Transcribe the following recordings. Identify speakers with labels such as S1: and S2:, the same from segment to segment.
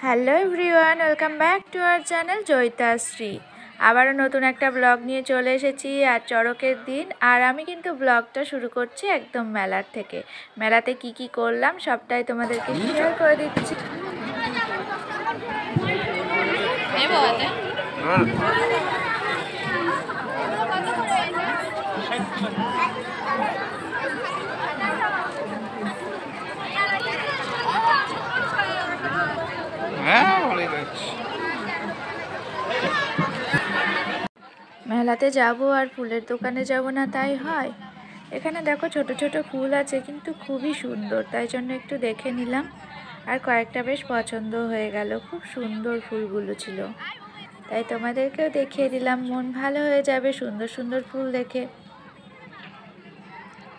S1: Hello everyone, welcome back to our channel Joyitashree. আবারও নতুন একটা ব্লগ নিয়ে চলে এসেছি আর চড়কের দিন। আর আমি কিন্তু ব্লগটা শুরু করছি একদম মেলার থেকে। মেলাতে কি কি করলাম সবটাই তোমাদেরকে শেয়ার করে দিচ্ছি। মেলাতে যাব আর ফুলের দোকানে যাব না তাই হয়? এখানে দেখো ছোট ছোট ফুল আছে, কিন্তু খুবই সুন্দর, তাই জন্য একটু দেখে নিলাম। আর কয়েকটা বেশ পছন্দ হয়ে গেল, খুব সুন্দর ফুলগুলো ছিল, তাই তোমাদেরকেও দেখিয়ে দিলাম। মন ভালো হয়ে যাবে সুন্দর সুন্দর ফুল দেখে।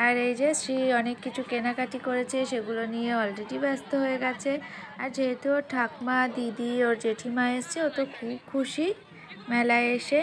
S1: আর এই যে শ্রী অনেক কিছু কেনাকাটি করেছে, সেগুলো নিয়ে অলরেডি ব্যস্ত হয়ে গেছে। আর যেহেতু ওর ঠাকমা, দিদি, ওর জেঠিমা এসছে, ও তো খুব খুশি মেলায় এসে।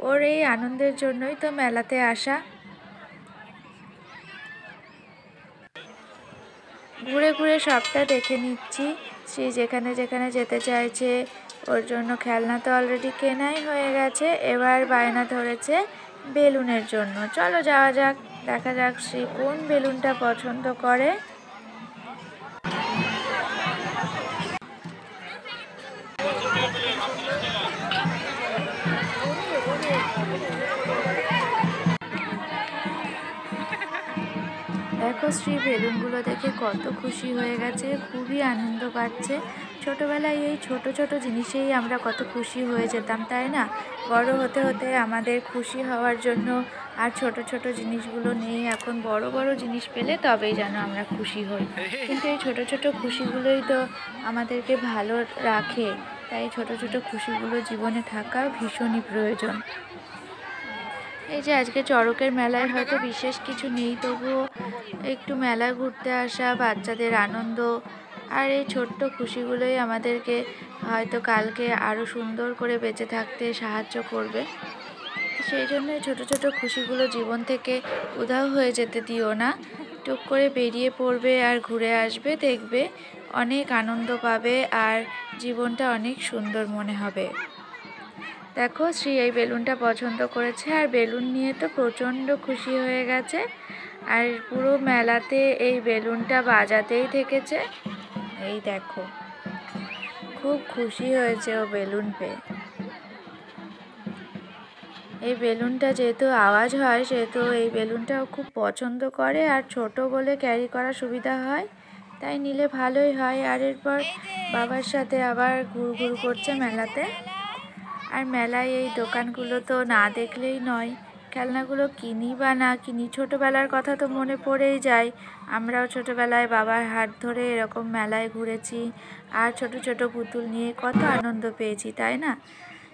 S1: ওর এই আনন্দের জন্যই তো মেলাতে আসা। ঘুরে ঘুরে সবটা দেখে নিচ্ছি। শ্রী যেখানে যেখানে যেতে চাইছে, ওর জন্য খেলনা তো অলরেডি কেনাই হয়ে গেছে, এবার বায়না ধরেছে বেলুনের জন্য। চলো যাওয়া যাক, দেখা যাক শ্রী কোন বেলুনটা পছন্দ করে। দেখো শ্রী বেলুনগুলো দেখে কত খুশি হয়ে গেছে, খুবই আনন্দ পাচ্ছে। ছোটোবেলায় এই ছোট ছোট জিনিসেই আমরা কত খুশি হয়ে যেতাম, তাই না? বড় হতে হতে আমাদের খুশি হওয়ার জন্য আর ছোট ছোট জিনিসগুলো নেই, এখন বড় বড় জিনিস পেলে তবেই যেন আমরা খুশি হই। কিন্তু এই ছোট ছোট খুশিগুলোই তো আমাদেরকে ভালো রাখে, তাই ছোট ছোট খুশিগুলো জীবনে থাকা ভীষণই প্রয়োজন। এই যে আজকে চড়কের মেলায় হয়তো বিশেষ কিছু নেই, তবুও একটু মেলা ঘুরতে আসা, বাচ্চাদের আনন্দ আর এই ছোট্ট খুশিগুলোই আমাদেরকে হয়তো কালকে আরও সুন্দর করে বেঁচে থাকতে সাহায্য করবে। সেই জন্যই ছোট ছোট খুশিগুলো জীবন থেকে উধাও হয়ে যেতে দিও না। টুক করে বেরিয়ে পড়বে আর ঘুরে আসবে, দেখবে অনেক আনন্দ পাবে আর জীবনটা অনেক সুন্দর মনে হবে। দেখো শ্রী এই বেলুনটা পছন্দ করেছে, আর বেলুন নিয়ে তো প্রচণ্ড খুশি হয়ে গেছে। আর পুরো মেলাতে এই বেলুনটা বাজাতেই থেকেছে। এই দেখো, খুব খুশি হয়েছে ও বেলুন পেয়ে। এই বেলুনটা যেহেতু আওয়াজ হয়, সেহেতু এই বেলুনটাও খুব পছন্দ করে, আর ছোট বলে ক্যারি করা সুবিধা হয়, তাই নিলে ভালোই হয়। আর এরপর বাবার সাথে আবার ঘুরঘুর করছে মেলাতে। আর মেলায় এই দোকানগুলো তো না দেখলেই নয়, খেলনাগুলো কিনি বা না কিনি, ছোটোবেলার কথা তো মনে পড়েই যায়। আমরাও ছোটোবেলায় বাবার হাত ধরে এরকম মেলায় ঘুরেছি, আর ছোট ছোট পুতুল নিয়ে কত আনন্দ পেয়েছি, তাই না?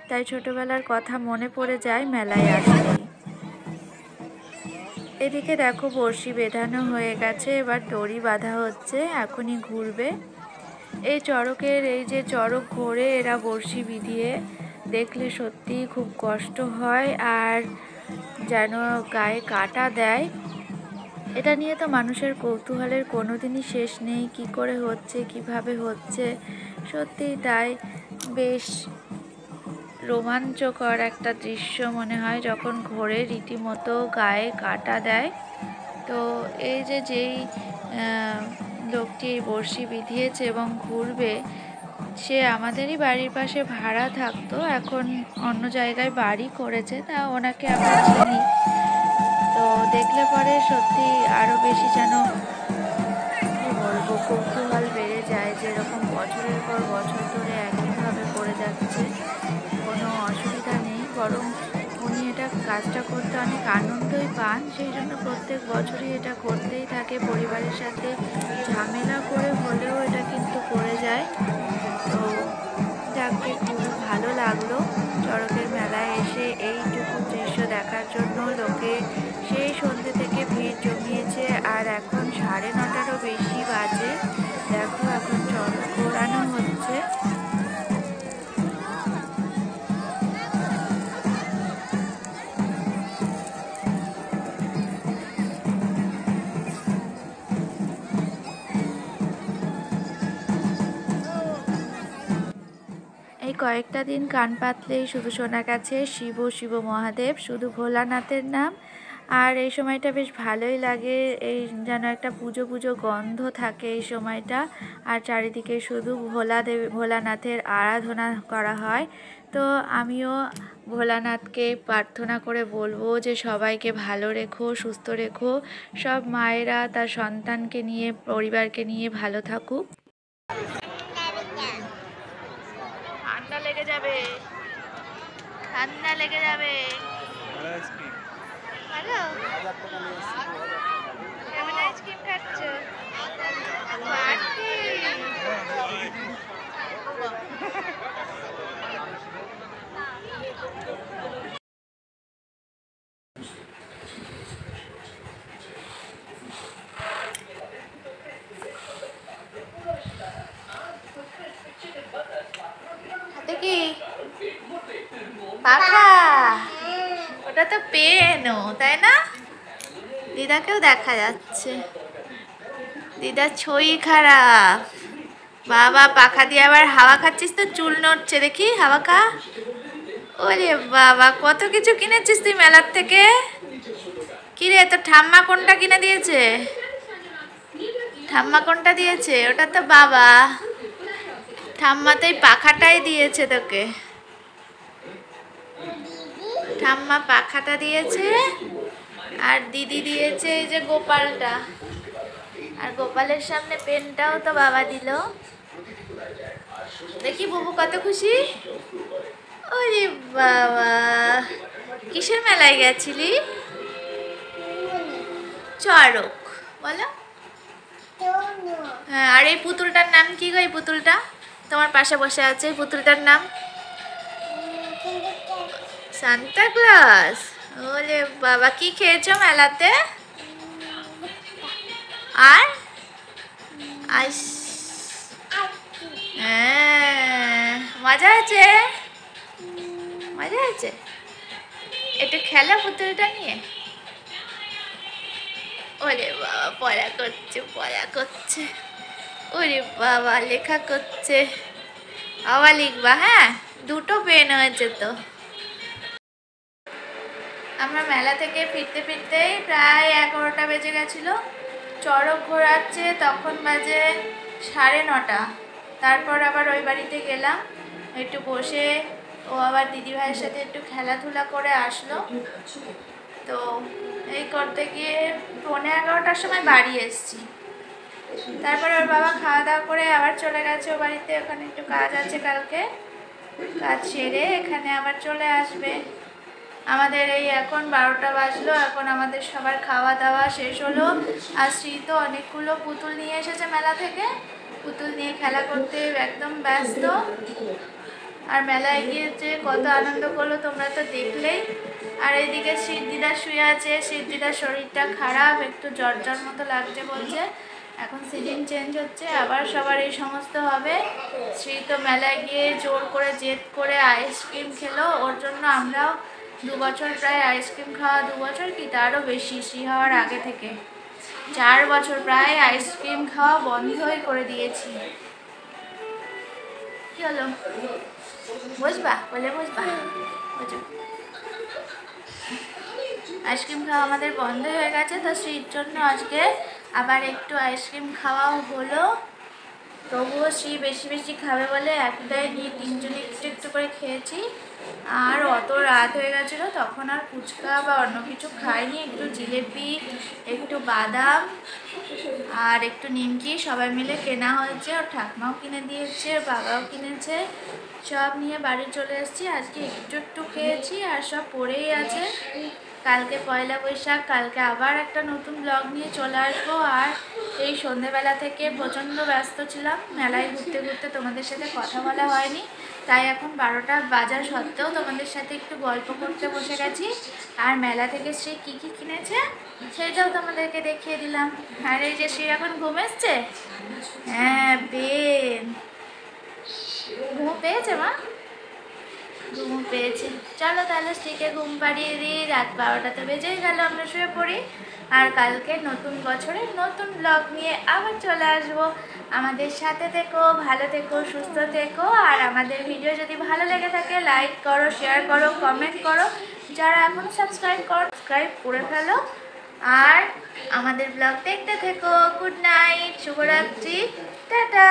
S1: তাই ছোটোবেলার কথা মনে পড়ে যায় মেলায় আসলেই। এদিকে দেখো বড়শি বেঁধানো হয়ে গেছে, এবার দড়ি বাঁধা হচ্ছে, এখনই ঘুরবে। এই চড়কের এই যে চড়ক ঘোরে এরা বড়শি বিধিয়ে, দেখলে সত্যিই খুব কষ্ট হয়, আর যেন গায়ে কাটা দেয়। এটা নিয়ে তো মানুষের কৌতূহলের কোনো দিনই শেষ নেই, কি করে হচ্ছে, কিভাবে হচ্ছে। সত্যিই তাই, বেশ রোমাঞ্চকর একটা দৃশ্য মনে হয় যখন ঘোরে, রীতিমতো গায়ে কাটা দেয়। তো এই যে যেই লোকটি বড়শি বিধিয়েছে এবং ঘুরবে, সে আমাদেরই বাড়ির পাশে ভাড়া থাকতো, এখন অন্য জায়গায় বাড়ি করেছে, তা ওনাকে আমরা চিনি। তো দেখলে পরে সত্যি আরও বেশি যেন কী বলবো, কৌতূহল বেড়ে যায়, যেরকম বছরের পর বছর ধরে একইভাবে করে যাচ্ছে, কোনো অসুবিধা নেই, বরং উনি এটা কাজটা করতে অনেক আনন্দই পান, সেই জন্য প্রত্যেক বছরই এটা করতেই থাকে। পরিবারের সাথে ঝামেলা করে হলেও এটা কিন্তু করে যায়। তো যাকে খুব ভালো লাগলো চড়কের মেলায় এসে এইটুকু দৃশ্য দেখার জন্য। লোকে সেই সন্ধ্যে থেকে ভিড় জমিয়েছে, আর এখন 9:30টারও বেশি বাজে। দেখো এখন চড়ক ঘোরানো হচ্ছে। এই কয়েকটা দিন কান পাতলেই শুধু শোনা গেছে শিব শিব মহাদেব, শুধু ভোলানাথের নাম। আর এই সময়টা বেশ ভালোই লাগে, এই যেন একটা পুজো পুজো গন্ধ থাকে এই সময়টা। আর চারিদিকে শুধু ভোলানাথের আরাধনা করা হয়। তো আমিও ভোলানাথকে প্রার্থনা করে বলবো যে সবাইকে ভালো রেখো, সুস্থ রেখো, সব মায়েরা তার সন্তানকে নিয়ে, পরিবারকে নিয়ে ভালো থাকুক। ঠান্ডা লেগে যাবে, ঠান্ডা লেগে যাবে। ভালো কেমন আইসক্রিম খাচ্ছ? হাতে কি পাখা? ওটা তো পেনও, তাই না? দিদাকেও দেখা যাচ্ছে, দিদার ছই খারাপ। বাবা পাখা দিয়ে আবার হাওয়া খাচ্ছিস তো, চুল নড়ছে দেখি, হাওয়া খা। ওরে বাবা, কত কিছু কিনেছিস তুই মেলার থেকে। কিরে, তোর ঠাম্মা কোনটা কিনে দিয়েছে? ঠাম্মা কোনটা দিয়েছে? ওটা তো বাবা। ঠাম্মা তো এই পাখাটাই দিয়েছে তোকে। ঠাম্মা পাখাটা দিয়েছে, আর দিদি দিয়েছে এই যে গোপালটা। আর গোপালের সামনে পেনটাও তো বাবা দিল। দেখি বুবু কত খুশি। ওরে বাবা, কিসের মেলায় গেছিলি? চড়ক বলো। হ্যাঁ, আর এই পুতুলটার নাম কি গো? এই পুতুলটা তোমার পাশে বসে আছে, এই পুতুলটার নাম সান্তা ক্লজ। ওরে বাবা, কি খেয়েছো মেলাতে? আর আইস, হ্যাঁ, মজা আছে, মজা আছে। একটু খেলা পুতুলটা নিয়ে। ওরে বাবা, পড়া করছে, পড়া করছে। ওরে বাবা, লেখা করছে। আবার লিখবা? হ্যাঁ, দুটো পেন হয়েছে তো। আমরা মেলা থেকে ফিরতে ফিরতেই প্রায় 11টা বেজে গেছিলো। চড়ক ঘোরাচ্ছে, তখন বাজে 9:30। তারপর আবার ওই বাড়িতে গেলাম, একটু বসে ও আবার দিদিভাইয়ের সাথে একটু খেলাধুলা করে আসলো। তো এই করতে গিয়ে 11:15টার সময় বাড়ি এসেছি। তারপরে ওর বাবা খাওয়া দাওয়া করে আবার চলে গেছে ও বাড়িতে, ওখানে একটু কাজ আছে কালকে, কাজ সেরে এখানে আবার চলে আসবে। আমাদের এই এখন 12টা বাজলো, এখন আমাদের সবার খাওয়া দাওয়া শেষ হলো। আর শ্রী তো অনেকগুলো পুতুল নিয়ে এসেছে মেলা থেকে, পুতুল নিয়ে খেলা করতে একদম ব্যস্ত। আর মেলায় গিয়ে যে কত আনন্দ করলো তোমরা তো দেখলেই। আর এইদিকে সিদ্ধিদা শুয়ে আছে, সিদ্ধিদার শরীরটা খারাপ, একটু জ্বর জ্বর মতো লাগছে বলছে। এখন সিজন চেঞ্জ হচ্ছে, আবার সবার এই সমস্ত হবে। শ্রী তো মেলায় গিয়ে জোর করে জেদ করে আইসক্রিম খেলো, ওর জন্য আমরাও 2 বছর প্রায় আইসক্রিম খাওয়া, 2 বছর কি তারও বেশি, শ্রী হওয়ার আগে থেকে 4 বছর প্রায় আইসক্রিম খাওয়া বন্ধই করে দিয়েছি। কি হলো, বুঝবা? বলে বুঝবা, বুঝো। আইসক্রিম খাওয়া আমাদের বন্ধ হয়ে গেছে, তো শ্রীর জন্য আজকে আবার একটু আইসক্রিম খাওয়াও হলো। তবুও শ্রী বেশি বেশি খাবে বলে একটাই নিয়ে 3 জনে একটু একটু করে খেয়েছি। আর অত রাত হয়ে গেছিলো, তখন আর ফুচকা বা অন্য কিছু খাইনি। একটু জিলেপি, একটু বাদাম আর একটু নিমকি সবাই মিলে কেনা হয়েছে। ওর ঠাকুমাও কিনে দিয়েছে, ওর বাবাও কিনেছে, সব নিয়ে বাড়ি চলে এসেছি। আজকে একটু একটু খেয়েছি, আর সব পড়েই আছে। কালকে পয়লা বৈশাখ, কালকে আবার একটা নতুন ব্লগ নিয়ে চলে আসবো। আর এই সন্ধেবেলা থেকে প্রচণ্ড ব্যস্ত ছিলাম, মেলায় ঘুরতে ঘুরতে তোমাদের সাথে কথা বলা হয়নি। তাই এখন 12টা বাজার সত্ত্বেও তোমাদের সাথে একটু গল্প করতে বসে গেছি। আর মেলা থেকে শ্রী কী কী কিনেছে সেটাও তোমাদেরকে দেখিয়ে দিলাম। আর এই যে শ্রী এখন ঘুম এসছে, হ্যাঁ পেন, ঘুম পেয়েছে মা? ঘুমও পেয়েছে। চলো তাহলে স্ত্রীকে ঘুম পাড়িয়ে দিই, রাত 12টা তো বেজেই গেল, আমরা শুয়ে পড়ি। আর কালকে নতুন বছরে নতুন ব্লগ নিয়ে আবার চলে আসবো। আমাদের সাথে থেকো, ভালো থেকো, সুস্থ থেকো। আর আমাদের ভিডিও যদি ভালো লেগে থাকে লাইক করো, শেয়ার করো, কমেন্ট করো। যারা এখনও সাবস্ক্রাইব করে ফেলো। আর আমাদের ব্লগ দেখতে থেকো। গুড নাইট, শুভরাত্রি, টাটা।